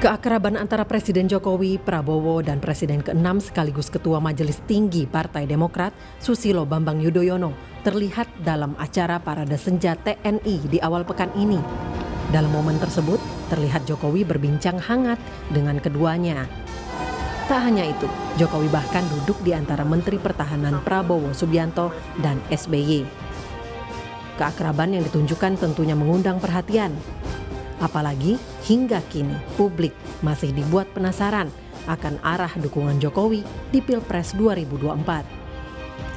Keakraban antara Presiden Jokowi, Prabowo, dan Presiden ke-6 sekaligus Ketua Majelis Tinggi Partai Demokrat, Susilo Bambang Yudhoyono, terlihat dalam acara Parade Senja TNI di awal pekan ini. Dalam momen tersebut, terlihat Jokowi berbincang hangat dengan keduanya. Tak hanya itu, Jokowi bahkan duduk di antara Menteri Pertahanan Prabowo Subianto dan SBY. Keakraban yang ditunjukkan tentunya mengundang perhatian. Apalagi hingga kini publik masih dibuat penasaran akan arah dukungan Jokowi di Pilpres 2024.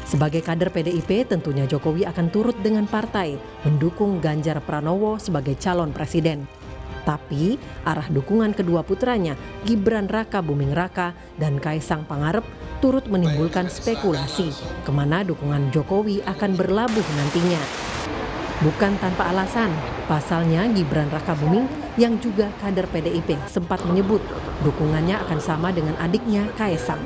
Sebagai kader PDIP, tentunya Jokowi akan turut dengan partai mendukung Ganjar Pranowo sebagai calon presiden. Tapi arah dukungan kedua putranya, Gibran Rakabuming Raka dan Kaisang Pangarep, turut menimbulkan spekulasi kemana dukungan Jokowi akan berlabuh nantinya. Bukan tanpa alasan, pasalnya Gibran Rakabuming yang juga kader PDIP sempat menyebut dukungannya akan sama dengan adiknya Kaisang.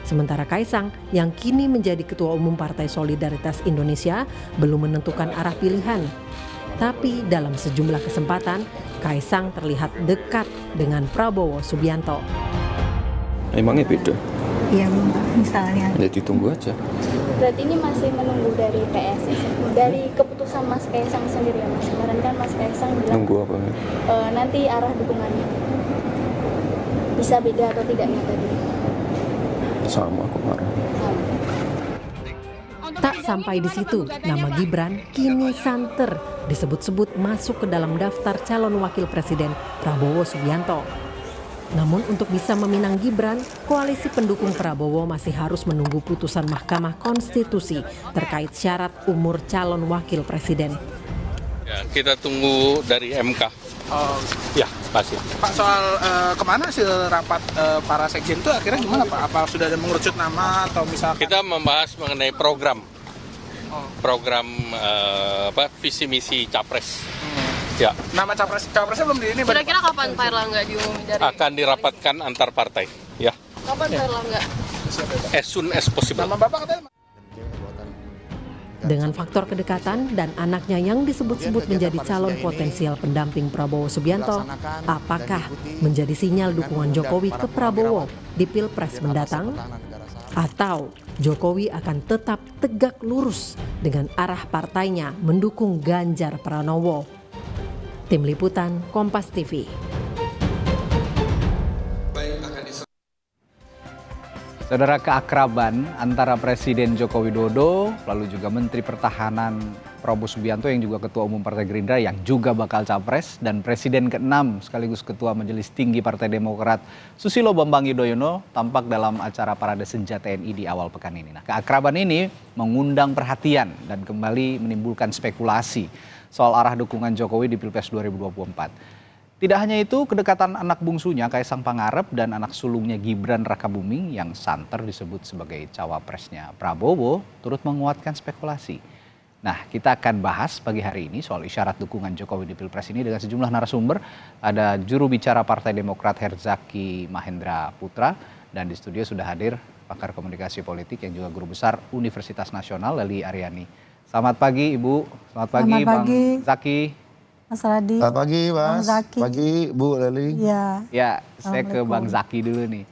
Sementara Kaisang yang kini menjadi Ketua Umum Partai Solidaritas Indonesia belum menentukan arah pilihan. Tapi dalam sejumlah kesempatan, Kaisang terlihat dekat dengan Prabowo Subianto. Emangnya beda? Iya, misalnya. Ya ditunggu aja. Berarti ini masih menunggu dari PSI, dari keputusan Mas Kaisang sendiri ya Mas. Kemarin kan Mas Kaisang bilang Nunggu apa? Nanti arah dukungannya bisa beda atau tidaknya tadi. Sama kemarin. Tak sampai di situ, nama Gibran kini santer disebut-sebut masuk ke dalam daftar calon wakil presiden Prabowo Subianto. Namun untuk bisa meminang Gibran, koalisi pendukung Prabowo masih harus menunggu putusan Mahkamah Konstitusi terkait syarat umur calon wakil presiden. Ya, kita tunggu dari MK. Ya, pasti. Pak, soal kemana hasil rapat para sekjen itu akhirnya gimana Pak? Apa sudah ada mengerucut nama atau misalkan? Kita membahas mengenai program visi misi capres. Ya. Nama capresnya belum di ini. Kira-kira kapan Pak Erlangga diumumin dari? Akan dirapatkan antar partai. Ya. Kapan Pak Erlangga? As soon as possible. Nama Bapak katanya. Dengan faktor kedekatan dan anaknya yang disebut-sebut menjadi calon potensial pendamping Prabowo Subianto, apakah menjadi sinyal dukungan Jokowi ke Prabowo di Pilpres mendatang? Atau Jokowi akan tetap tegak lurus dengan arah partainya mendukung Ganjar Pranowo? Tim Liputan Kompas TV. Saudara, keakraban antara Presiden Joko Widodo lalu juga Menteri Pertahanan Prabowo Subianto yang juga Ketua Umum Partai Gerindra yang juga bakal capres dan Presiden ke-6 sekaligus Ketua Majelis Tinggi Partai Demokrat Susilo Bambang Yudhoyono tampak dalam acara Parade Senja TNI di awal pekan ini. Nah, keakraban ini mengundang perhatian dan kembali menimbulkan spekulasi soal arah dukungan Jokowi di Pilpres 2024. Tidak hanya itu, kedekatan anak bungsunya Kaisang Pangarep dan anak sulungnya Gibran Rakabuming yang santer disebut sebagai cawapresnya Prabowo turut menguatkan spekulasi. Nah, kita akan bahas pagi hari ini soal isyarat dukungan Jokowi di Pilpres ini dengan sejumlah narasumber. Ada juru bicara Partai Demokrat Herzaki Mahendra Putra dan di studio sudah hadir pakar komunikasi politik yang juga guru besar Universitas Nasional Lely Aryani. Selamat pagi Ibu, selamat pagi Bang Zaki. Mas Radi. Selamat pagi Mas, pagi Bu Lely. Ya, saya ke Bang Zaki dulu nih.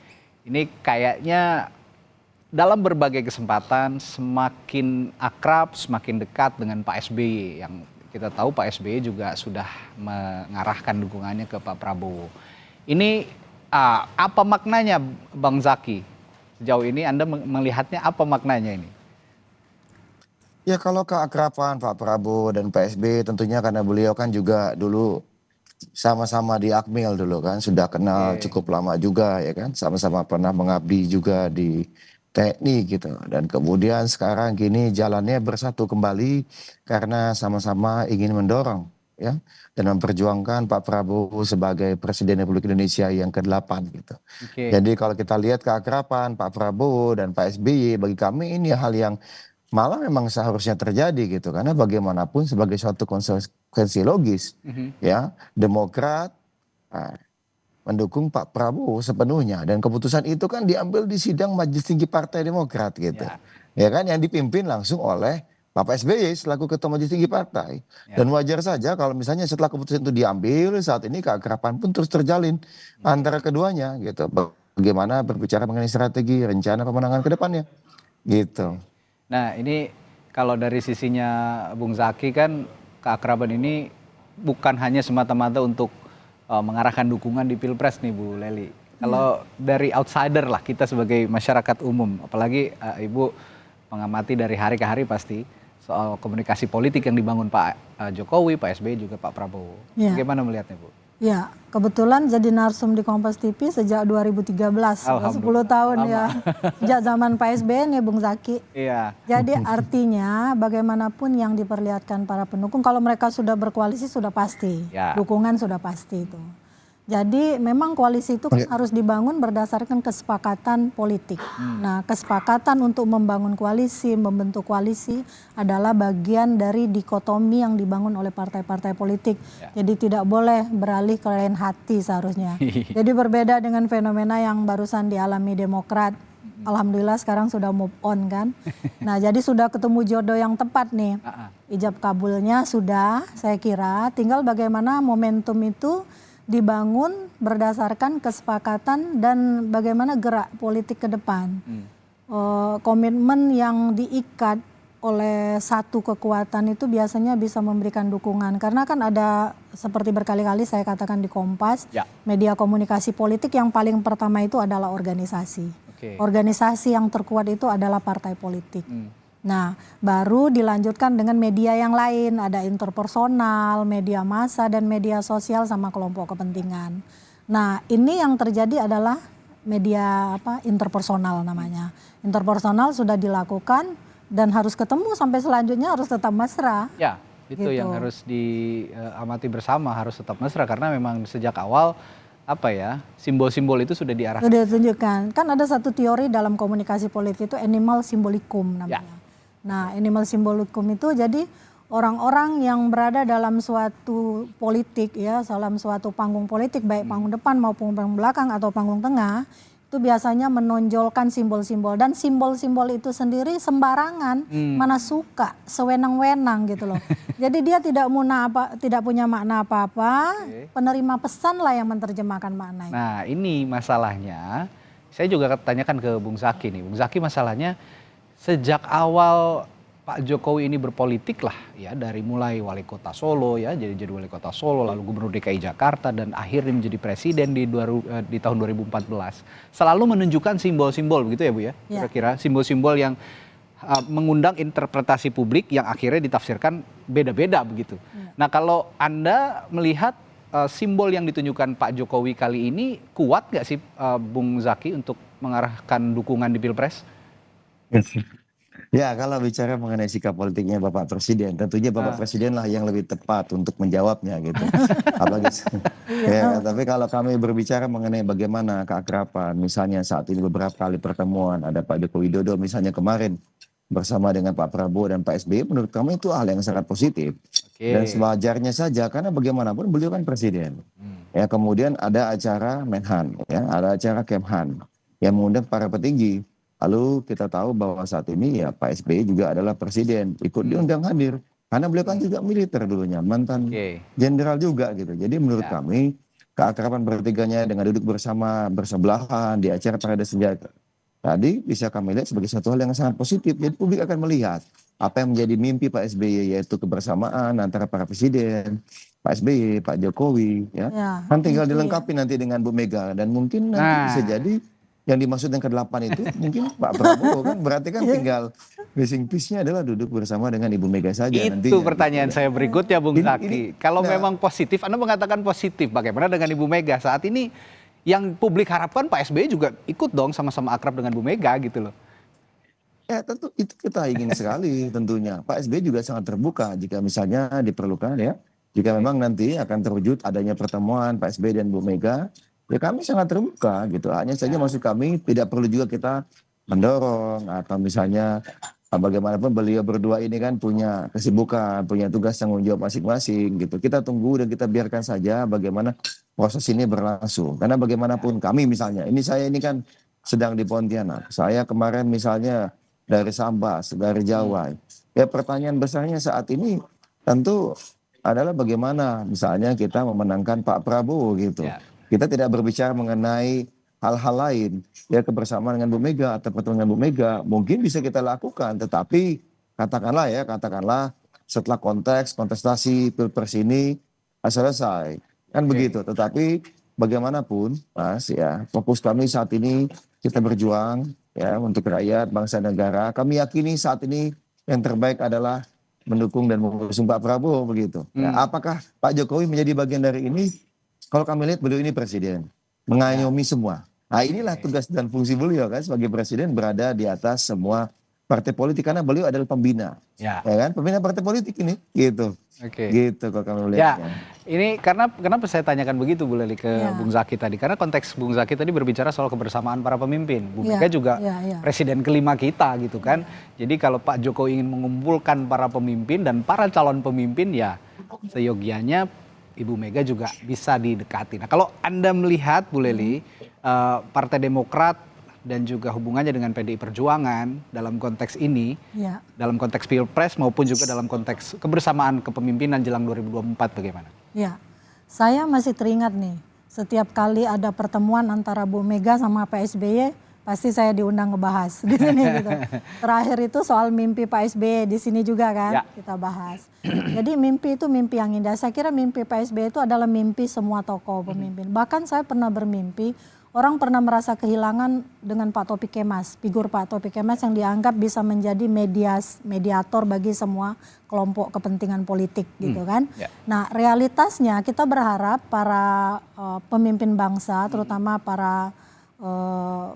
Ini kayaknya dalam berbagai kesempatan semakin akrab, semakin dekat dengan Pak SBY. Yang kita tahu Pak SBY juga sudah mengarahkan dukungannya ke Pak Prabowo. Ini apa maknanya Bang Zaki? Sejauh ini Anda melihatnya apa maknanya ini? Ya kalau keakraban Pak Prabowo dan Pak SBY tentunya karena beliau kan juga dulu sama-sama di Akmil dulu kan. Sudah kenal cukup lama juga ya kan. Sama-sama pernah mengabdi juga di TNI gitu. Dan kemudian sekarang gini jalannya bersatu kembali karena sama-sama ingin mendorong ya. Dan memperjuangkan Pak Prabowo sebagai Presiden Republik Indonesia yang ke-8 gitu. Jadi kalau kita lihat keakraban Pak Prabowo dan Pak SBY bagi kami ini hal yang malah memang seharusnya terjadi gitu karena bagaimanapun sebagai suatu konsekuensi logis ya Demokrat mendukung Pak Prabowo sepenuhnya dan keputusan itu kan diambil di sidang Majelis Tinggi Partai Demokrat gitu ya kan yang dipimpin langsung oleh Bapak SBY selaku Ketua Majelis Tinggi Partai. Ya. Dan wajar saja kalau misalnya setelah keputusan itu diambil, saat ini keakraban pun terus terjalin antara keduanya gitu. Bagaimana berbicara mengenai strategi, rencana pemenangan ke depannya gitu. Nah ini kalau dari sisinya Bung Zaki kan keakraban ini bukan hanya semata-mata untuk mengarahkan dukungan di Pilpres nih Bu Leli. Kalau dari outsider lah kita sebagai masyarakat umum, apalagi Ibu mengamati dari hari ke hari pasti soal komunikasi politik yang dibangun Pak Jokowi, Pak SBY juga Pak Prabowo. Ya. Bagaimana melihatnya Bu? Ya, kebetulan jadi narsum di Kompas TV sejak 2013, 10 tahun ya. Sejak zaman Pak SBY nih Bung Zaki. Iya. Jadi artinya bagaimanapun yang diperlihatkan para pendukung, kalau mereka sudah berkoalisi sudah pasti, Ya. dukungan sudah pasti itu. Jadi memang koalisi itu kan harus dibangun berdasarkan kesepakatan politik. Nah, kesepakatan untuk membangun koalisi, membentuk koalisi adalah bagian dari dikotomi yang dibangun oleh partai-partai politik. Jadi tidak boleh beralih ke lain hati seharusnya. Jadi berbeda dengan fenomena yang barusan dialami Demokrat. Alhamdulillah sekarang sudah move on kan. Nah, jadi sudah ketemu jodoh yang tepat nih. Ijab kabulnya sudah, saya kira. Tinggal bagaimana momentum itu dibangun berdasarkan kesepakatan dan bagaimana gerak politik ke depan. Komitmen yang diikat oleh satu kekuatan itu biasanya bisa memberikan dukungan. Karena kan ada seperti berkali-kali saya katakan di Kompas, media komunikasi politik yang paling pertama itu adalah organisasi. Organisasi yang terkuat itu adalah partai politik. Nah, baru dilanjutkan dengan media yang lain, ada interpersonal, media massa, dan media sosial sama kelompok kepentingan. Nah, ini yang terjadi adalah media interpersonal namanya. Interpersonal sudah dilakukan dan harus ketemu sampai selanjutnya harus tetap mesra. Ya, itu yang harus diamati bersama, harus tetap mesra karena memang sejak awal simbol-simbol itu sudah diarahkan. Sudah ditunjukkan. Kan ada satu teori dalam komunikasi politik itu animal symbolikum namanya. Nah, animal symbolikum itu jadi orang-orang yang berada dalam suatu politik ya, dalam suatu panggung politik baik panggung depan maupun panggung belakang atau panggung tengah, itu biasanya menonjolkan simbol-simbol dan simbol-simbol itu sendiri sembarangan, mana suka, sewenang-wenang gitu loh. Jadi dia tidak punya makna apa-apa, penerima pesan lah yang menerjemahkan makna itu. Nah, ini masalahnya. Saya juga tanyakan ke Bung Zaki nih. Bung Zaki masalahnya sejak awal Pak Jokowi ini berpolitik lah ya, dari mulai wali kota Solo ya, jadi wali kota Solo, lalu gubernur DKI Jakarta dan akhirnya menjadi presiden di tahun 2014. Selalu menunjukkan simbol-simbol begitu ya Bu ya? Kira-kira simbol-simbol yang mengundang interpretasi publik yang akhirnya ditafsirkan beda-beda begitu. Nah, kalau Anda melihat simbol yang ditunjukkan Pak Jokowi kali ini kuat nggak sih Bung Zaki untuk mengarahkan dukungan di Pilpres? Ya, kalau bicara mengenai sikap politiknya Bapak Presiden, tentunya Bapak Presiden lah yang lebih tepat untuk menjawabnya gitu. Apalagi, tapi kalau kami berbicara mengenai bagaimana keakraban, misalnya saat ini beberapa kali pertemuan, ada Pak Joko Widodo misalnya kemarin bersama dengan Pak Prabowo dan Pak SBY, menurut kami itu hal yang sangat positif. Dan sewajarnya saja, karena bagaimanapun beliau kan presiden. Ya, kemudian ada acara Menhan, ya, ada acara Kemhan yang mengundang para petinggi. Lalu kita tahu bahwa saat ini ya Pak SBY juga adalah presiden, ikut diundang hadir. Karena beliau kan juga militer dulunya, mantan jenderal juga gitu. Jadi menurut kami keakraban bertiganya dengan duduk bersebelahan di acara parade senjata tadi bisa kami lihat sebagai satu hal yang sangat positif. Jadi publik akan melihat apa yang menjadi mimpi Pak SBY, yaitu kebersamaan antara para presiden, Pak SBY, Pak Jokowi. Ya. Kan tinggal dilengkapi nanti dengan Bu Mega. Dan mungkin nanti bisa jadi yang dimaksud yang ke-8 itu mungkin Pak Prabowo kan, berarti kan tinggal missing piece-nya adalah duduk bersama dengan Ibu Mega saja nantinya. Itu pertanyaan saya berikutnya Bung Zaki. Kalau memang positif, Anda mengatakan positif, bagaimana dengan Ibu Mega? Saat ini yang publik harapkan Pak SBY juga ikut dong sama-sama akrab dengan Bu Mega gitu loh. Ya tentu itu kita ingin sekali tentunya. Pak SBY juga sangat terbuka jika misalnya diperlukan ya. Jika memang nanti akan terwujud adanya pertemuan Pak SBY dan Bu Mega, ya kami sangat terbuka gitu. Hanya saja maksud kami tidak perlu juga kita mendorong atau misalnya bagaimanapun beliau berdua ini kan punya kesibukan, punya tugas tanggung jawab masing-masing gitu. Kita tunggu dan kita biarkan saja bagaimana proses ini berlangsung. Karena bagaimanapun kami misalnya, saya ini kan sedang di Pontianak. Saya kemarin misalnya dari Sambas, dari Jawa. Ya pertanyaan besarnya saat ini tentu adalah bagaimana misalnya kita memenangkan Pak Prabowo gitu. Ya. Kita tidak berbicara mengenai hal-hal lain. Ya kebersamaan dengan Bu Mega atau pertemuan dengan Bu Mega mungkin bisa kita lakukan. Tetapi katakanlah setelah kontestasi Pilpres ini selesai. Kan begitu. Tetapi bagaimanapun Mas ya fokus kami saat ini kita berjuang ya untuk rakyat, bangsa, negara. Kami yakini saat ini yang terbaik adalah mendukung dan mengusung Pak Prabowo begitu. Ya, apakah Pak Jokowi menjadi bagian dari ini? Kalau kami lihat beliau ini presiden, mengayomi semua. Nah inilah tugas dan fungsi beliau kan sebagai presiden berada di atas semua partai politik karena beliau adalah pembina. Ya kan? Pembina partai politik ini gitu. Gitu kalau kami melihatnya. Ya, ini kenapa saya tanyakan begitu Bu Leli ke Bung Zaki tadi? Karena konteks Bung Zaki tadi berbicara soal kebersamaan para pemimpin. Bu Mega juga presiden kelima kita gitu kan. Jadi kalau Pak Jokowi ingin mengumpulkan para pemimpin dan para calon pemimpin ya seyogianya Ibu Mega juga bisa didekati. Nah kalau Anda melihat Bu Leli, Partai Demokrat dan juga hubungannya dengan PDI Perjuangan dalam konteks ini, dalam konteks Pilpres maupun juga dalam konteks kebersamaan kepemimpinan jelang 2024 bagaimana? Ya, saya masih teringat nih, setiap kali ada pertemuan antara Bu Mega sama Pak SBY, pasti saya diundang ngebahas di sini gitu. Terakhir itu soal mimpi Pak SBY di sini juga kan kita bahas. Jadi mimpi itu mimpi yang indah. Saya kira mimpi Pak SBY itu adalah mimpi semua tokoh pemimpin. Bahkan saya pernah bermimpi, orang pernah merasa kehilangan dengan Pak Taufik Kemas, figur Pak Taufik Kemas yang dianggap bisa menjadi mediator bagi semua kelompok kepentingan politik gitu kan. Nah realitasnya kita berharap para pemimpin bangsa, terutama para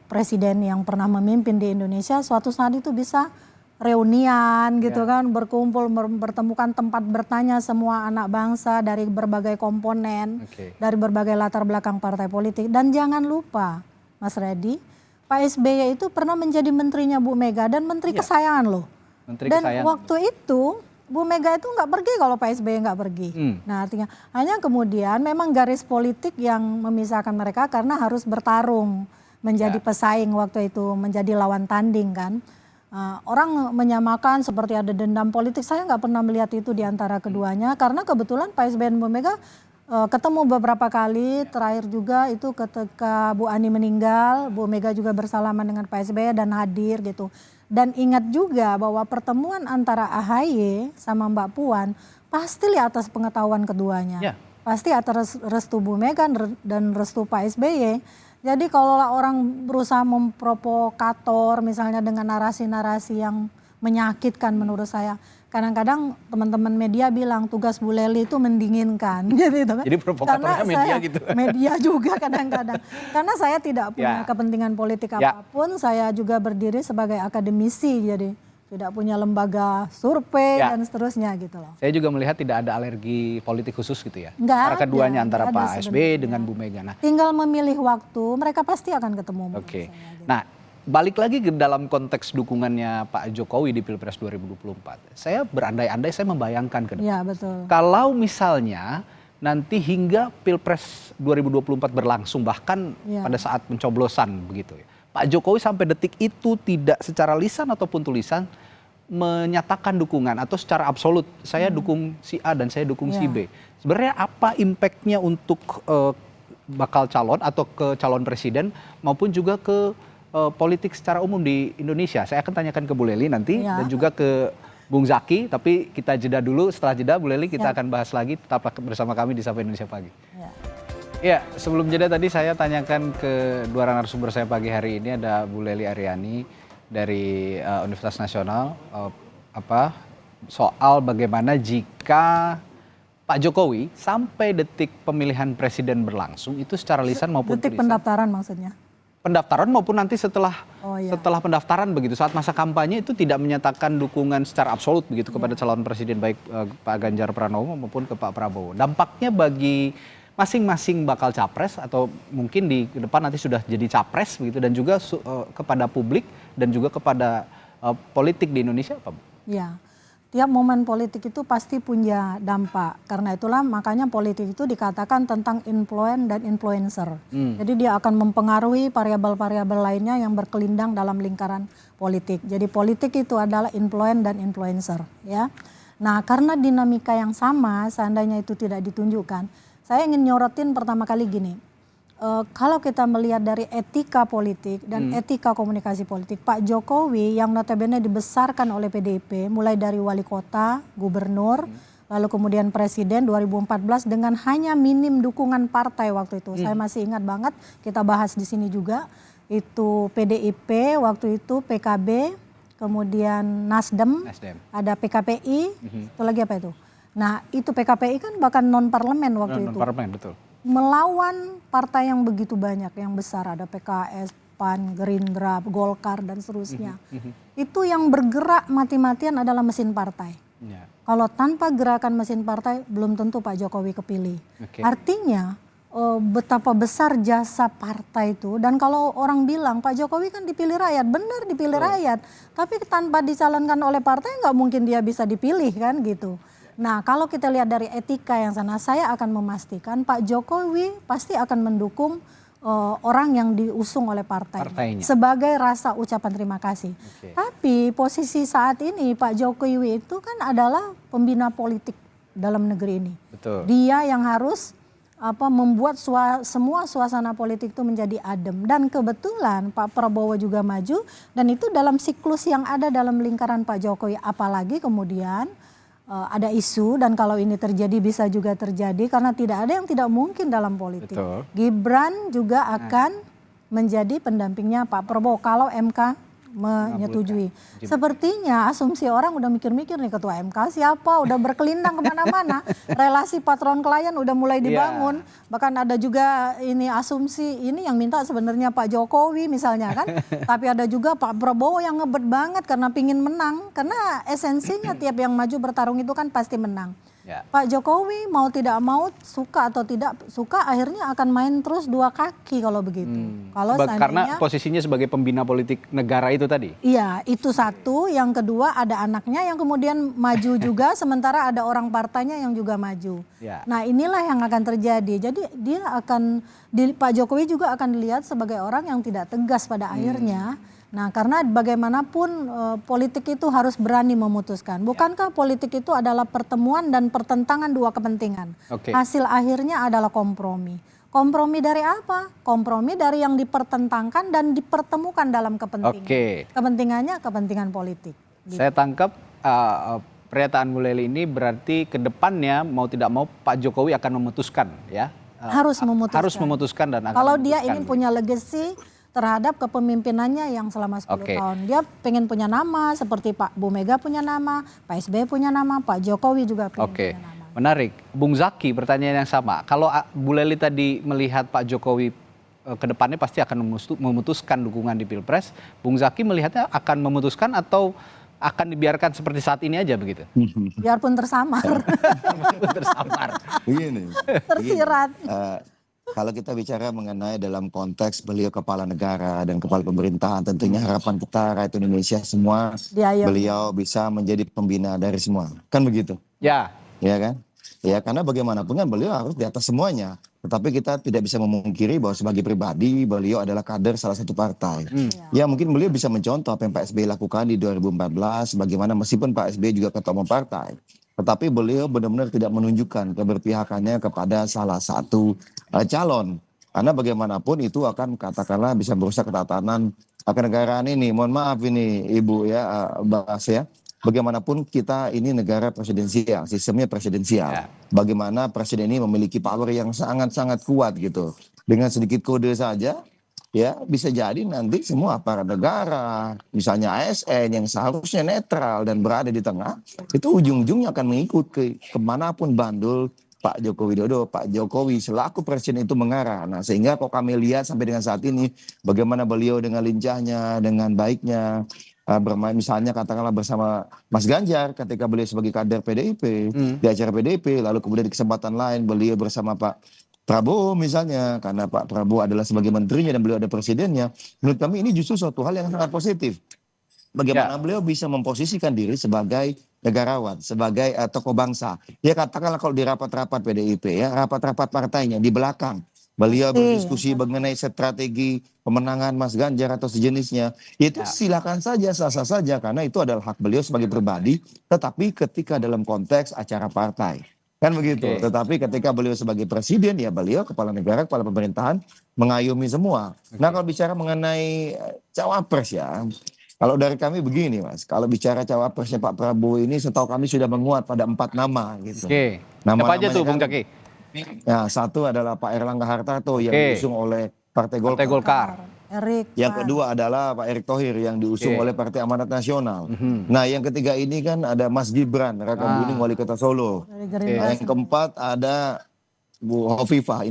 presiden yang pernah memimpin di Indonesia, suatu saat itu bisa reunian gitu kan, berkumpul, bertemukan tempat bertanya semua anak bangsa dari berbagai komponen, dari berbagai latar belakang partai politik. Dan jangan lupa Mas Reddy, Pak SBY itu pernah menjadi menterinya Bu Mega dan menteri kesayangan loh. Waktu itu Bu Mega itu nggak pergi kalau Pak SBY nggak pergi. Nah artinya hanya kemudian memang garis politik yang memisahkan mereka karena harus bertarung menjadi pesaing waktu itu, menjadi lawan tanding kan. Orang menyamakan seperti ada dendam politik. Saya nggak pernah melihat itu di antara keduanya karena kebetulan Pak SBY dan Bu Mega ketemu beberapa kali. Terakhir juga itu ketika Bu Ani meninggal, Bu Mega juga bersalaman dengan Pak SBY dan hadir gitu. Dan ingat juga bahwa pertemuan antara AHY sama Mbak Puan pasti atas pengetahuan keduanya. Pasti atas restu Bu Mega dan restu Pak SBY. Jadi kalau orang berusaha memprovokator misalnya dengan narasi-narasi yang menyakitkan menurut saya. Kadang-kadang teman-teman media bilang tugas Bu Leli itu mendinginkan gitu kan. Jadi provokatornya media gitu. Media juga kadang-kadang. Karena saya tidak punya kepentingan politik apapun, saya juga berdiri sebagai akademisi jadi tidak punya lembaga survei dan seterusnya gitu loh. Saya juga melihat tidak ada alergi politik khusus gitu ya. Antara keduanya antara Pak SBY dengan Bu Mega. Nah, tinggal memilih waktu, mereka pasti akan ketemu. Gitu. Nah, balik lagi ke dalam konteks dukungannya Pak Jokowi di Pilpres 2024. Saya berandai-andai, saya membayangkan ke depan. Iya, betul. Kalau misalnya nanti hingga Pilpres 2024 berlangsung bahkan pada saat pencoblosan begitu ya. Pak Jokowi sampai detik itu tidak secara lisan ataupun tulisan menyatakan dukungan atau secara absolut saya dukung si A dan saya dukung si B. Sebenarnya apa impactnya untuk bakal calon atau ke calon presiden maupun juga ke politik secara umum di Indonesia? Saya akan tanyakan ke Bu Leli nanti dan juga ke Bung Zaki, tapi kita jeda dulu. Setelah jeda Bu Leli kita akan bahas lagi, tetaplah bersama kami di Sapa Indonesia Pagi. Ya, sebelum jeda tadi saya tanyakan ke dua narasumber saya pagi hari ini, ada Bu Leli Aryani dari Universitas Nasional, soal bagaimana jika Pak Jokowi sampai detik pemilihan presiden berlangsung itu secara lisan maupun detik tulisan. Pendaftaran maksudnya? Pendaftaran maupun nanti setelah pendaftaran begitu, saat masa kampanye itu tidak menyatakan dukungan secara absolut begitu kepada calon presiden baik Pak Ganjar Pranowo maupun ke Pak Prabowo. Dampaknya bagi masing-masing bakal capres atau mungkin di depan nanti sudah jadi capres begitu dan juga kepada publik dan juga kepada politik di Indonesia apa Bu? Ya, tiap momen politik itu pasti punya dampak. Karena itulah makanya politik itu dikatakan tentang influence dan influencer. Jadi dia akan mempengaruhi variabel-variabel lainnya yang berkelindang dalam lingkaran politik. Jadi politik itu adalah influence dan influencer, ya. Nah, karena dinamika yang sama, seandainya itu tidak ditunjukkan, saya ingin nyorotin pertama kali gini. Kalau kita melihat dari etika politik dan etika komunikasi politik, Pak Jokowi yang notabene dibesarkan oleh PDIP mulai dari wali kota, gubernur, lalu kemudian presiden 2014 dengan hanya minim dukungan partai waktu itu. Saya masih ingat banget, kita bahas di sini juga, itu PDIP waktu itu, PKB, kemudian Nasdem. Ada PKPI, itu lagi apa itu? Nah itu PKPI kan bahkan non parlemen waktu itu. Non-parlemen, betul. Melawan partai yang begitu banyak, yang besar, ada PKS, PAN, Gerindra, Golkar dan seterusnya. Itu yang bergerak mati-matian adalah mesin partai. Kalau tanpa gerakan mesin partai belum tentu Pak Jokowi kepilih. Artinya betapa besar jasa partai itu, dan kalau orang bilang Pak Jokowi kan dipilih rakyat, benar dipilih rakyat, tapi tanpa dicalonkan oleh partai nggak mungkin dia bisa dipilih kan gitu. Nah kalau kita lihat dari etika yang sana, saya akan memastikan Pak Jokowi pasti akan mendukung orang yang diusung oleh partainya sebagai rasa ucapan terima kasih. Tapi posisi saat ini Pak Jokowi itu kan adalah pembina politik dalam negeri ini. Dia yang harus membuat semua suasana politik itu menjadi adem. Dan kebetulan Pak Prabowo juga maju, dan itu dalam siklus yang ada dalam lingkaran Pak Jokowi. Apalagi kemudian ada isu, dan kalau ini terjadi bisa juga terjadi karena tidak ada yang tidak mungkin dalam politik. Gibran juga akan menjadi pendampingnya Pak Prabowo kalau MK menyetujui. Sepertinya asumsi orang udah mikir-mikir nih, ketua MK siapa, udah berkelindang kemana-mana. Relasi patron klien udah mulai dibangun. Bahkan ada juga ini asumsi ini yang minta sebenarnya Pak Jokowi misalnya kan. Tapi ada juga Pak Prabowo yang ngebet banget karena pingin menang. Karena esensinya tiap yang maju bertarung itu kan pasti menang. Pak Jokowi mau tidak mau, suka atau tidak suka, akhirnya akan main terus dua kaki kalau begitu. Kalau karena posisinya sebagai pembina politik negara itu tadi. Iya, itu satu. Yang kedua ada anaknya yang kemudian maju juga, sementara ada orang partainya yang juga maju. Nah inilah yang akan terjadi. Jadi dia akan, Pak Jokowi juga akan dilihat sebagai orang yang tidak tegas pada akhirnya. Nah karena bagaimanapun politik itu harus berani memutuskan. Bukankah politik itu adalah pertemuan dan pertentangan dua kepentingan. Hasil akhirnya adalah kompromi. Kompromi dari apa? Kompromi dari yang dipertentangkan dan dipertemukan dalam kepentingan. Kepentingannya kepentingan politik. Gitu. Saya tangkap pernyataan Bu Lely ini berarti ke depannya mau tidak mau Pak Jokowi akan memutuskan ya. Harus memutuskan dan akan kalau dia ingin punya legacy terhadap kepemimpinannya yang selama 10 tahun. Dia pengen punya nama seperti Pak Bu Mega punya nama, Pak SBY punya nama, Pak Jokowi juga punya nama. Menarik. Bung Zaki, pertanyaan yang sama. Kalau Bu Lely tadi melihat Pak Jokowi ke depannya pasti akan memutuskan dukungan di Pilpres, Bung Zaki melihatnya akan memutuskan atau akan dibiarkan seperti saat ini aja begitu? Biarpun tersamar. Begini. Tersirat. Kalau kita bicara mengenai dalam konteks beliau kepala negara dan kepala pemerintahan, tentunya harapan kita rakyat Indonesia semua beliau bisa menjadi pembina dari semua. Kan begitu? Ya kan? Ya karena bagaimanapun kan beliau harus di atas semuanya. Tetapi kita tidak bisa memungkiri bahwa sebagai pribadi beliau adalah kader salah satu partai. Ya mungkin beliau bisa mencontoh apa yang Pak SBY lakukan di 2014, bagaimana meskipun Pak SBY juga ketua umum partai. Tetapi beliau benar-benar tidak menunjukkan keberpihakannya kepada salah satu calon. Karena bagaimanapun itu akan katakanlah bisa merusak ketatanan kenegaraan ini. Mohon maaf ini Ibu ya, bahas ya. Bagaimanapun kita ini negara presidensial, sistemnya presidensial. Bagaimana presiden ini memiliki power yang sangat-sangat kuat gitu. Dengan sedikit kode saja ya bisa jadi nanti semua aparat negara, misalnya ASN yang seharusnya netral dan berada di tengah, itu ujung-ujungnya akan mengikut kemanapun bandul Pak Joko Widodo, Pak Jokowi selaku presiden itu mengarah. Nah sehingga kok kami lihat sampai dengan saat ini bagaimana beliau dengan lincahnya, dengan baiknya bermain misalnya katakanlah bersama Mas Ganjar ketika beliau sebagai kader PDIP di acara PDIP, lalu kemudian di kesempatan lain beliau bersama Pak Prabowo misalnya, karena Pak Prabowo adalah sebagai menterinya dan beliau ada presidennya. Menurut kami ini justru suatu hal yang sangat positif. bagaimana beliau bisa memposisikan diri sebagai negarawan, sebagai tokoh bangsa. Ya katakanlah kalau di rapat-rapat PDIP ya, rapat-rapat partainya di belakang. Beliau berdiskusi mengenai strategi pemenangan Mas Ganjar atau sejenisnya. Itu silakan saja, sah-sah saja karena itu adalah hak beliau sebagai pribadi. Tetapi ketika dalam konteks acara partai. Kan begitu. Tetapi ketika beliau sebagai presiden ya beliau kepala negara, kepala pemerintahan mengayomi semua. Nah kalau bicara mengenai cawapres ya. Kalau dari kami begini Mas, kalau bicara cawapresnya Pak Prabowo ini setahu kami sudah menguat pada 4 nama gitu. Siapa aja tuh Bung Zaki? Ya, satu adalah Pak Erlangga Hartarto yang diusung oleh Partai Golkar. Yang kedua adalah Pak Erick Thohir yang diusung oleh Partai Amanat Nasional. Nah, yang ketiga ini kan ada Mas Gibran Raka Buming Wali Kota Solo. Yang keempat ada Bu Hovifah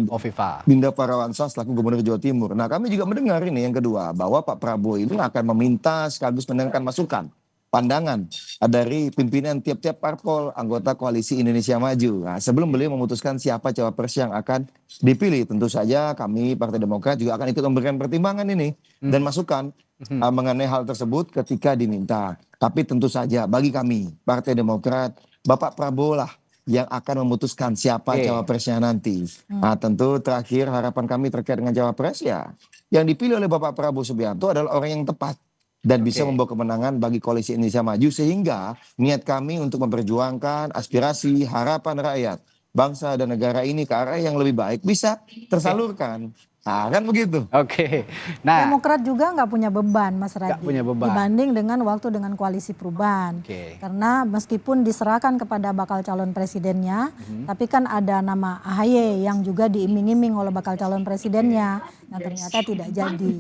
Dinda Parawansa selaku Gubernur Jawa Timur. Nah, kami juga mendengar ini yang kedua bahwa Pak Prabowo ini akan meminta sekaligus mendengarkan masukan, pandangan dari pimpinan tiap-tiap parpol anggota koalisi Indonesia Maju. Nah, sebelum beliau memutuskan siapa cawapres yang akan dipilih, tentu saja kami Partai Demokrat juga akan ikut memberikan pertimbangan ini dan masukan mengenai hal tersebut ketika diminta. Tapi tentu saja bagi kami Partai Demokrat, Bapak Prabowo lah yang akan memutuskan siapa cawapresnya nanti. Nah, tentu terakhir harapan kami terkait dengan cawapres ya, yang dipilih oleh Bapak Prabowo Subianto adalah orang yang tepat dan bisa membawa kemenangan bagi koalisi Indonesia Maju sehingga niat kami untuk memperjuangkan aspirasi harapan rakyat bangsa dan negara ini ke arah yang lebih baik bisa tersalurkan. Nah, kan begitu. Nah, Demokrat juga nggak punya beban, Mas Radhi. Nggak punya beban. Dibanding dengan waktu dengan koalisi perubahan. Karena meskipun diserahkan kepada bakal calon presidennya, tapi kan ada nama AHY yang juga diiming-iming oleh bakal calon presidennya, yang ternyata tidak jadi.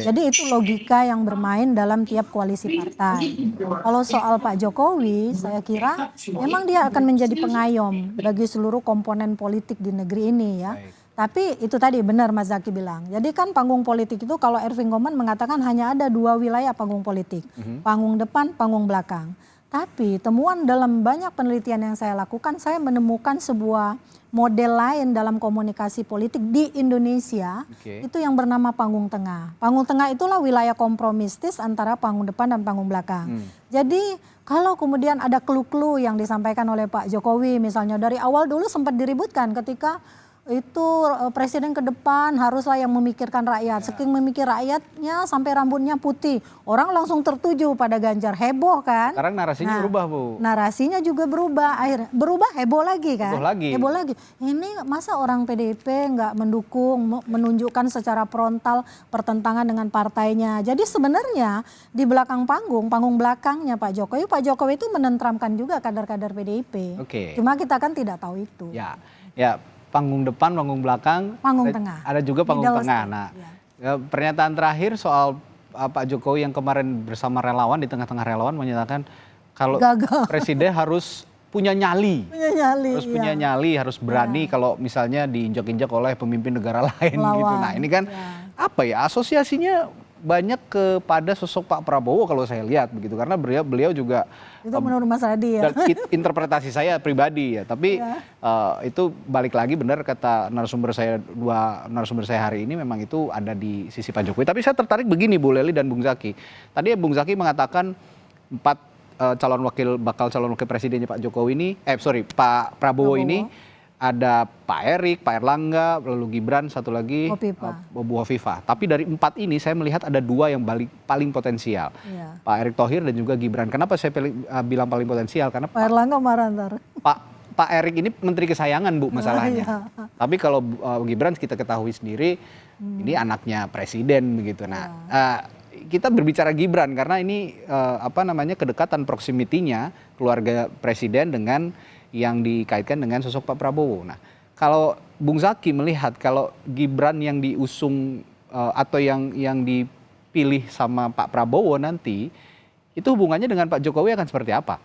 Jadi itu logika yang bermain dalam tiap koalisi partai. Kalau soal Pak Jokowi, saya kira memang dia akan menjadi pengayom bagi seluruh komponen politik di negeri ini ya. Tapi itu tadi benar Mas Zaki bilang. Jadi kan panggung politik itu kalau Erving Goman mengatakan hanya ada 2 wilayah panggung politik. Panggung depan, panggung belakang. Tapi temuan dalam banyak penelitian yang saya lakukan, saya menemukan sebuah model lain dalam komunikasi politik di Indonesia. Itu yang bernama panggung tengah. Panggung tengah itulah wilayah kompromistis antara panggung depan dan panggung belakang. Jadi kalau kemudian ada clue-clue yang disampaikan oleh Pak Jokowi misalnya dari awal dulu sempat diributkan ketika itu presiden ke depan haruslah yang memikirkan rakyat. Saking memikir rakyatnya sampai rambutnya putih. Orang langsung tertuju pada Ganjar. Heboh kan? Sekarang narasinya berubah Bu. Narasinya juga berubah. Akhirnya berubah heboh lagi kan? Heboh lagi. Ini masa orang PDIP nggak mendukung, menunjukkan secara frontal pertentangan dengan partainya. Jadi sebenarnya di belakang panggung belakangnya Pak Jokowi itu menentramkan juga kader-kader PDIP. Cuma kita kan tidak tahu itu. Ya. Panggung depan, panggung belakang, tengah. Ada juga panggung tengah. Nah, pernyataan terakhir soal Pak Jokowi yang kemarin bersama relawan di tengah-tengah relawan menyatakan kalau presiden harus punya nyali, punya nyali, harus berani kalau misalnya diinjak-injak oleh pemimpin negara lain gitu. Nah, ini kan apa ya asosiasinya banyak kepada sosok Pak Prabowo kalau saya lihat begitu karena beliau juga itu menurut Mas Adi ya. Interpretasi saya pribadi ya, tapi itu balik lagi benar kata dua narasumber saya hari ini memang itu ada di sisi Pak Jokowi. Tapi saya tertarik begini Bu Leli dan Bung Zaki. Tadi Bung Zaki mengatakan 4 bakal calon wakil presidennya Pak Jokowi ini, Pak Prabowo ini ada Pak Erik, Pak Erlangga, lalu Gibran, satu lagi Bu Hovifah. Tapi dari 4 ini saya melihat ada 2 yang paling potensial. Pak Erick Thohir dan juga Gibran. Kenapa saya bilang paling potensial? Karena Pak Erlangga marah ntar. Pak Erik ini menteri kesayangan Bu masalahnya. Tapi kalau Gibran kita ketahui sendiri ini anaknya presiden begitu. Nah, kita berbicara Gibran karena ini kedekatan proximity-nya keluarga presiden dengan yang dikaitkan dengan sosok Pak Prabowo. Nah, kalau Bung Zaki melihat kalau Gibran yang diusung atau yang dipilih sama Pak Prabowo nanti, itu hubungannya dengan Pak Jokowi akan seperti apa?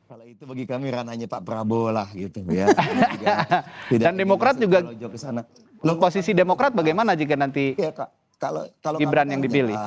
Kalau itu bagi kami ranahnya Pak Prabowo lah gitu ya. Dan Demokrat juga, posisi Demokrat bagaimana jika nanti Gibran yang dipilih?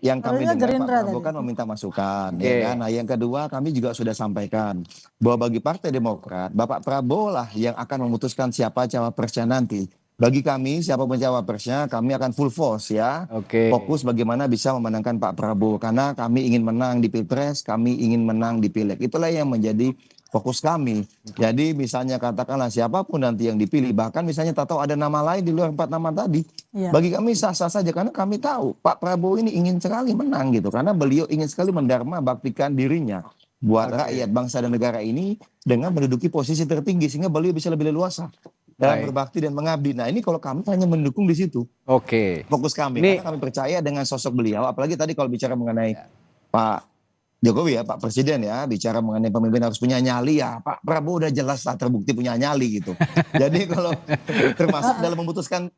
Yang kami dengar Pak Prabowo kan meminta masukan, ya kan? Nah, yang kedua kami juga sudah sampaikan bahwa bagi Partai Demokrat, Bapak Prabowo lah yang akan memutuskan siapa cawapresnya nanti. Bagi kami siapapun cawapresnya kami akan full force ya. Oke. Fokus bagaimana bisa memenangkan Pak Prabowo karena kami ingin menang di Pilpres, kami ingin menang di Pileg. Itulah yang menjadi fokus kami. Jadi misalnya katakanlah siapapun nanti yang dipilih, bahkan misalnya tak tahu ada nama lain di luar 4 nama tadi. Iya. Bagi kami sah-sah saja karena kami tahu Pak Prabowo ini ingin sekali menang gitu karena beliau ingin sekali mendharma baktikan dirinya buat rakyat bangsa dan negara ini dengan menduduki posisi tertinggi sehingga beliau bisa lebih leluasa dalam Baik. berbakti dan mengabdi. Nah ini kalau kami hanya mendukung di situ Oke. fokus kami Ini- karena kami percaya dengan sosok beliau. Apalagi tadi kalau bicara mengenai Pak Jokowi ya, Pak Presiden ya, bicara mengenai pemimpin harus punya nyali ya. Pak Prabowo udah jelas lah terbukti punya nyali gitu. Jadi kalau termasuk dalam memutuskan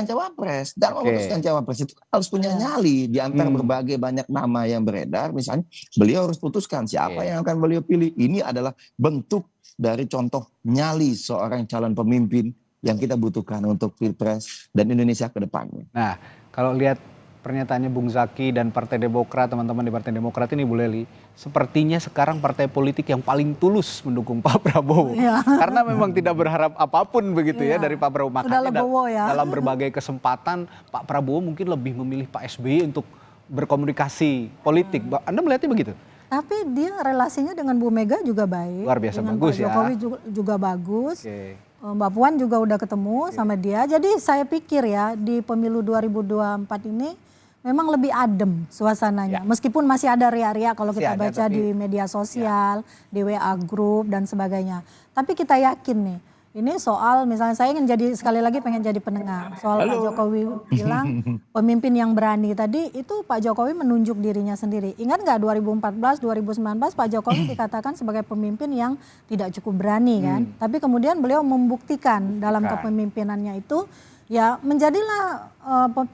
cawapres, dalam Oke. memutuskan cawapres itu harus punya nyali di antara berbagai banyak nama yang beredar. Misalnya beliau harus putuskan siapa Oke. yang akan beliau pilih. Ini adalah bentuk dari contoh nyali seorang calon pemimpin yang kita butuhkan untuk Pilpres dan Indonesia ke depannya. Nah, kalau lihat pernyataannya Bung Zaki dan Partai Demokrat, teman-teman di Partai Demokrat ini Bu Leli, sepertinya sekarang partai politik yang paling tulus mendukung Pak Prabowo. Iya. Karena memang tidak berharap apapun begitu ya Iya. dari Pak Prabowo. Sudah Makanya legowo ya. dalam berbagai kesempatan Pak Prabowo mungkin lebih memilih Pak SBY untuk berkomunikasi politik. Anda melihatnya begitu? Tapi dia relasinya dengan Bu Mega juga baik. Luar biasa dengan bagus Pak ya. Jokowi juga bagus. Oke. Mbak Puan juga udah ketemu sama dia. Jadi saya pikir ya di pemilu 2024 ini memang lebih adem suasananya. Ya. Meskipun masih ada ria-ria kalau Masih kita ada, baca tapi- di media sosial, di WA group dan sebagainya. Tapi kita yakin nih, ini soal misalnya saya ingin jadi sekali lagi pengen jadi penengah. Soal Pak Jokowi bilang pemimpin yang berani tadi itu Pak Jokowi menunjuk dirinya sendiri. Ingat nggak 2014, 2019 Pak Jokowi dikatakan sebagai pemimpin yang tidak cukup berani kan. Tapi kemudian beliau membuktikan dalam kepemimpinannya itu ya menjadilah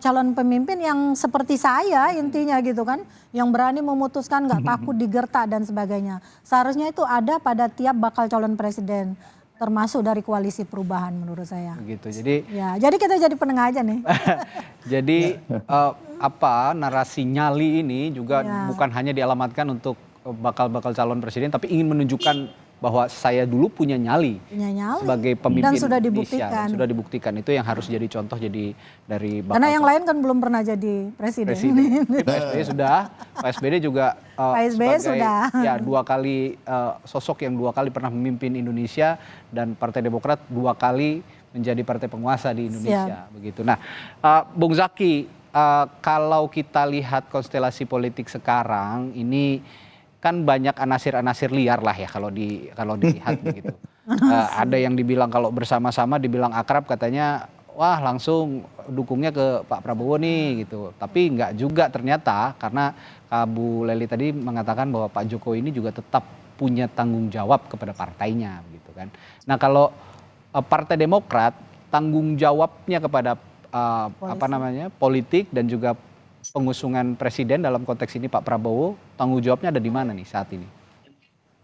calon pemimpin yang seperti saya intinya gitu kan. Yang berani memutuskan nggak takut digertak dan sebagainya. Seharusnya itu ada pada tiap bakal calon presiden. Termasuk dari koalisi perubahan menurut saya. Begitu. Jadi Ya, jadi kita jadi penengah aja nih. Jadi narasi nyali ini juga Ya. bukan hanya dialamatkan untuk bakal calon presiden, tapi ingin menunjukkan bahwa saya dulu punya nyali Punya nyali. sebagai pemimpin Dan sudah Indonesia. dibuktikan. Dan sudah dibuktikan. Itu yang harus jadi contoh jadi dari Karena yang lain kan belum pernah jadi presiden. Pak SBY sudah, Pak SBY juga Pak SBY sudah. ya 2 kali sosok yang 2 kali pernah memimpin Indonesia dan Partai Demokrat 2 kali menjadi partai penguasa di Indonesia begitu. Nah, Bung Zaki, kalau kita lihat konstelasi politik sekarang ini kan banyak anasir-anasir liar lah ya kalau dilihat begitu. Ada yang dibilang kalau bersama-sama dibilang akrab katanya wah langsung dukungnya ke Pak Prabowo nih gitu. Tapi enggak juga ternyata karena Bu Leli tadi mengatakan bahwa Pak Jokowi ini juga tetap punya tanggung jawab kepada partainya begitu kan. Nah, kalau Partai Demokrat tanggung jawabnya kepada politik dan juga pengusungan presiden dalam konteks ini Pak Prabowo, tanggung jawabnya ada di mana nih saat ini?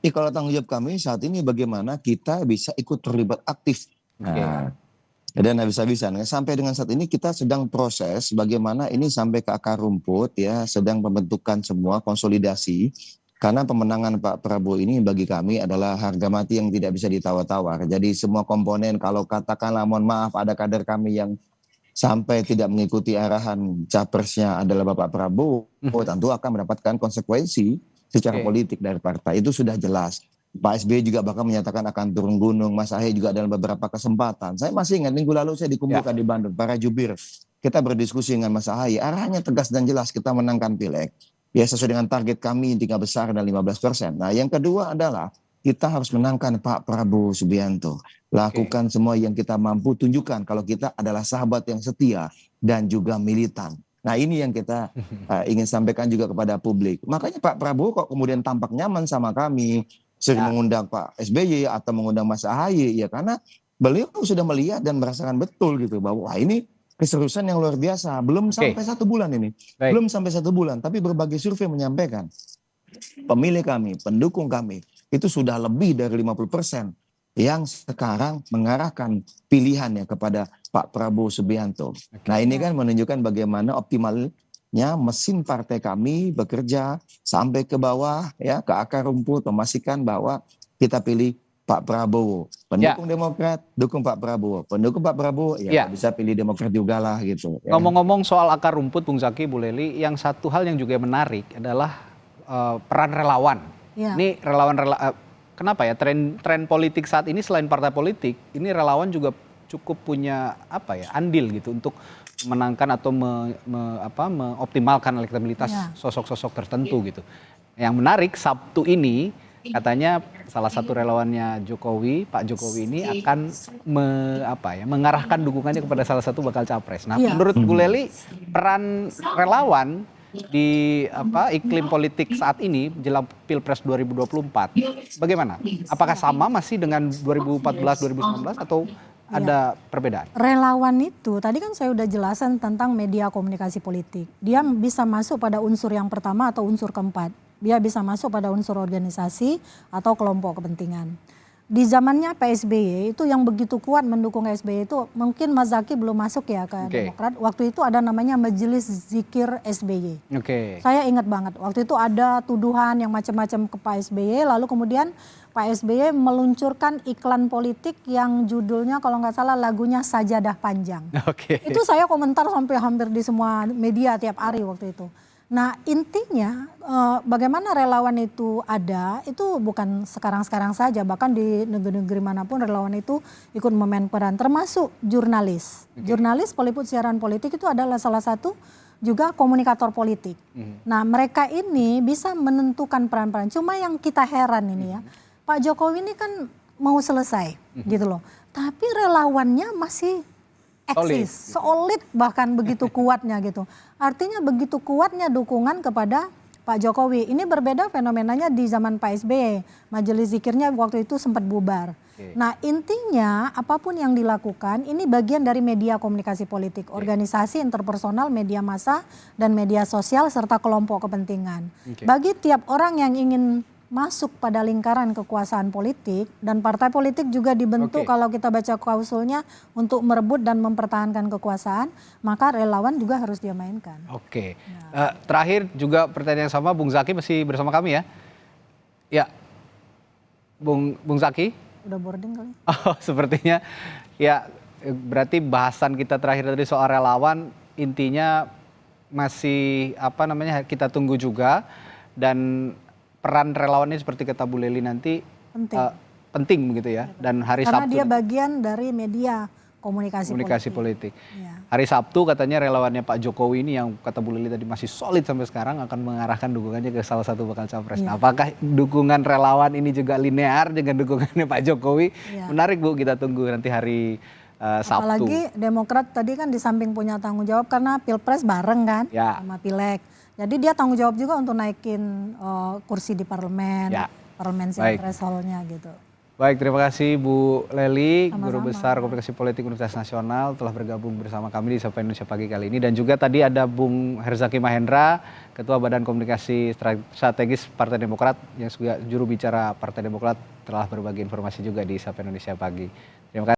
Kalau tanggung jawab kami saat ini bagaimana kita bisa ikut terlibat aktif. Dan habis-habisan. Sampai dengan saat ini kita sedang proses bagaimana ini sampai ke akar rumput ya, sedang pembentukan semua konsolidasi. Karena pemenangan Pak Prabowo ini bagi kami adalah harga mati yang tidak bisa ditawar-tawar. Jadi semua komponen kalau katakanlah mohon maaf ada kader kami yang sampai tidak mengikuti arahan capresnya adalah Bapak Prabowo, tentu akan mendapatkan konsekuensi secara politik dari partai. Itu sudah jelas. Pak SBY juga bahkan menyatakan akan turun gunung. Mas Ahy juga dalam beberapa kesempatan. Saya masih ingat minggu lalu saya dikumpulkan di Bandung, para jubir. Kita berdiskusi dengan Mas Ahy. Arahnya tegas dan jelas kita menangkan Pileg. Ya sesuai dengan target kami 3 besar dan 15%. Nah yang kedua adalah kita harus menangkan Pak Prabowo Subianto. Lakukan semua yang kita mampu, tunjukkan kalau kita adalah sahabat yang setia dan juga militan. Nah ini yang kita ingin sampaikan juga kepada publik. Makanya Pak Prabowo kok kemudian tampak nyaman sama kami, sering mengundang Pak SBY atau mengundang Mas Ahy, ya karena beliau sudah melihat dan merasakan betul gitu bahwa wah ini keseriusan yang luar biasa. Belum sampai 1 bulan ini, belum sampai 1 bulan, tapi berbagai survei menyampaikan pemilih kami, pendukung kami itu sudah lebih dari 50% yang sekarang mengarahkan pilihannya kepada Pak Prabowo Subianto. Nah ini kan menunjukkan bagaimana optimalnya mesin partai kami bekerja sampai ke bawah ya ke akar rumput memastikan bahwa kita pilih Pak Prabowo. Pendukung Demokrat, dukung Pak Prabowo. Pendukung Pak Prabowo, ya bisa pilih Demokrat juga lah gitu. Ya. Ngomong-ngomong soal akar rumput, Bung Zaki, Bu Leli, yang satu hal yang juga menarik adalah peran relawan. Ini kenapa ya tren politik saat ini selain partai politik, ini relawan juga cukup punya andil gitu untuk menangkan atau mengoptimalkan elektabilitas sosok-sosok tertentu gitu. Yang menarik Sabtu ini katanya salah satu relawannya Jokowi, Pak Jokowi ini akan mengarahkan dukungannya kepada salah satu bakal capres. Nah, menurut Bu Leli, peran relawan di iklim politik saat ini jelang Pilpres 2024 bagaimana? Apakah sama masih dengan 2014 2019 atau ada perbedaan? Relawan itu tadi kan saya udah jelasin tentang media komunikasi politik. Dia bisa masuk pada unsur yang pertama atau unsur keempat. Dia bisa masuk pada unsur organisasi atau kelompok kepentingan. Di zamannya PSBY itu yang begitu kuat mendukung SBY itu mungkin Mas Zaki belum masuk ya ke Demokrat. Waktu itu ada namanya Majelis Zikir SBY. Saya ingat banget waktu itu ada tuduhan yang macam-macam ke Pak SBY, lalu kemudian Pak SBY meluncurkan iklan politik yang judulnya kalau nggak salah lagunya Sajadah Panjang. Itu saya komentar sampai hampir di semua media tiap hari waktu itu. Nah intinya bagaimana relawan itu ada itu bukan sekarang-sekarang saja, bahkan di negeri-negeri manapun relawan itu ikut memain peran, termasuk jurnalis. Jurnalis peliput siaran politik itu adalah salah satu juga komunikator politik. Nah mereka ini bisa menentukan peran-peran, cuma yang kita heran ini ya, Pak Jokowi ini kan mau selesai gitu loh, tapi relawannya masih eksis, solid bahkan begitu kuatnya gitu. Artinya begitu kuatnya dukungan kepada Pak Jokowi. Ini berbeda fenomenanya di zaman Pak SBY. Majelis Zikirnya waktu itu sempat bubar. Nah intinya apapun yang dilakukan ini bagian dari media komunikasi politik. Organisasi interpersonal, media massa, dan media sosial serta kelompok kepentingan. Bagi tiap orang yang ingin masuk pada lingkaran kekuasaan politik dan partai politik juga dibentuk kalau kita baca klausulnya untuk merebut dan mempertahankan kekuasaan, maka relawan juga harus dia mainkan. Terakhir juga pertanyaan yang sama, Bung Zaki masih bersama kami ya? Ya, Bung Zaki? Udah boarding kali? Oh, sepertinya ya, berarti bahasan kita terakhir tadi soal relawan intinya masih kita tunggu juga, dan peran relawan ini seperti kata Bu Leli nanti penting begitu ya. Dan hari karena Sabtu dia bagian dari media komunikasi politik. Hari Sabtu katanya relawannya Pak Jokowi ini yang kata Bu Leli tadi masih solid sampai sekarang akan mengarahkan dukungannya ke salah satu bakal capres. Nah, apakah dukungan relawan ini juga linear dengan dukungannya Pak Jokowi? Menarik Bu, kita tunggu nanti hari Sabtu. Apalagi Demokrat tadi kan di samping punya tanggung jawab karena Pilpres bareng kan sama Pileg. Jadi dia tanggung jawab juga untuk naikin kursi di parlemen, parliamentary threshold-nya gitu. Baik, terima kasih Bu Leli, Guru Besar Komunikasi Politik Universitas Nasional telah bergabung bersama kami di Sapa Indonesia Pagi kali ini. Dan juga tadi ada Bung Herzaki Mahendra, Ketua Badan Komunikasi Strategis Partai Demokrat yang juga juru bicara Partai Demokrat telah berbagi informasi juga di Sapa Indonesia Pagi. Terima kasih.